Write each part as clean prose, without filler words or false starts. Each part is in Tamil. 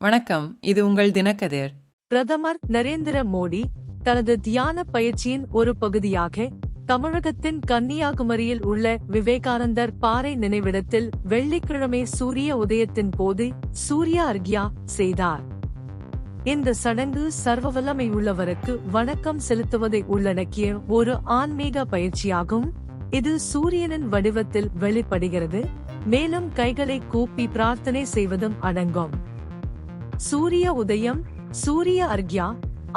வணக்கம், இது உங்கள் தினக்கதிர். பிரதமர் நரேந்திர மோடி தனது தியான பயிற்சியின் ஒரு பகுதியாக தமிழகத்தின் கன்னியாகுமரியில் உள்ள விவேகானந்தர் பாறை நினைவிடத்தில் வெள்ளிக்கிழமை சூரிய உதயத்தின் போது சூரிய அர்க்யா செய்தார். இந்த சடங்கு சர்வவல்லமை உள்ளவருக்கு வணக்கம் செலுத்துவதை உள்ளடக்கிய ஒரு ஆன்மீக பயிற்சியாகும். இது சூரியனின் வடிவத்தில் வெளிப்படுகிறது, மேலும் கைகளை கூப்பி பிரார்த்தனை செய்வதும் அடங்கும். சூரிய உதயம், சூரிய அர்க்யா,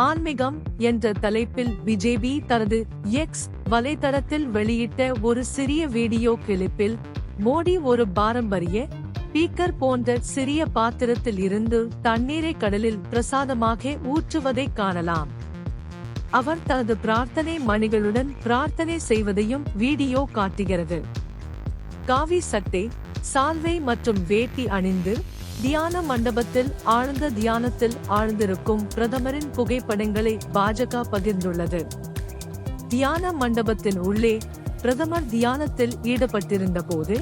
ஆன்மீகம் என்ற தலைப்பில் பிஜேபி தனது எக்ஸ் வலைதளத்தில் வெளியிட்ட ஒரு சிறிய வீடியோ கிளிப்பில் மோடி ஒரு பாரம்பரிய பீக்கர் போன்ற சிறிய பாத்திரத்தில் இருந்து தண்ணீரை கடலில் பிரசாதமாக ஊற்றுவதை காணலாம். அவர் தனது பிரார்த்தனை மணிகளுடன் பிரார்த்தனை செய்வதையும் வீடியோ காட்டுகிறது. காவி சட்டை, சால்வை மற்றும் வேட்டி அணிந்து தியான மண்டபத்தில் ஆழ்ந்த தியானத்தில் ஆழ்ந்திருக்கும் பிரதமரின் புகைப்படங்களை பாஜக பகிர்ந்துள்ளது. தியான மண்டபத்தின் உள்ளே பிரதமர் தியானத்தில் ஈடுபட்டிருந்த போது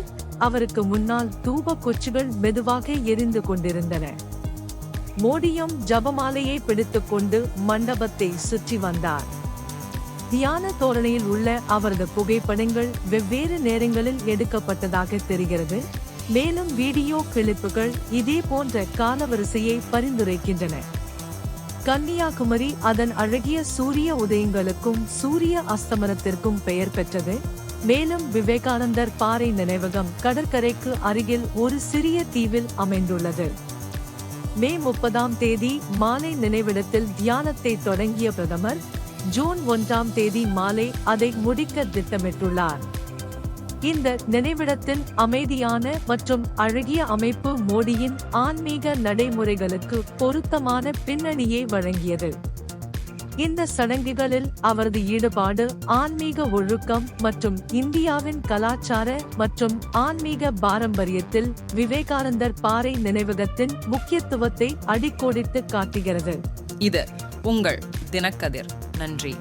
அவருக்கு முன்னால் தூப கொச்சுகள் மெதுவாக எரிந்து கொண்டிருந்தன. மோடியும் ஜபமாலையை பிடித்துக் கொண்டு மண்டபத்தை சுற்றி வந்தார். தியான தோரணையில் உள்ள அவரது புகைப்படங்கள் வெவ்வேறு நேரங்களில் எடுக்கப்பட்டதாக தெரிகிறது. மேலும் வீடியோ கிளிப்புகள் இதே போன்ற காலவரிசையை பரிந்துரைக்கின்றன. கன்னியாகுமரி அதன் அழகிய சூரிய உதயங்களுக்கும் சூரிய அஸ்தமனத்திற்கும் பெயர் பெற்றது. மேலும் விவேகானந்தர் பாறை நினைவகம் கடற்கரைக்கு அருகில் ஒரு சிறிய தீவில் அமைந்துள்ளது. மே 30 மாலை நினைவிடத்தில் தியானத்தை தொடங்கிய பிரதமர் ஜூன் 1 மாலை அதை முடிக்க திட்டமிட்டுள்ளார். இந்த நினைவிடத்தின் அமைதியான மற்றும் அழகிய அமைப்பு மோடியின் ஆன்மீக நடைமுறைகளுக்கு பொருத்தமான பின்னணியை வழங்கியது. இந்த சடங்குகளில் அவரது ஈடுபாடு ஆன்மீக ஒழுக்கம் மற்றும் இந்தியாவின் கலாச்சார மற்றும் ஆன்மீக பாரம்பரியத்தில் விவேகானந்தர் பாறை நினைவகத்தின் முக்கியத்துவத்தை அடிக்கோடிட்டு காட்டுகிறது. இது உங்கள் தினக்கதிர். நன்றி.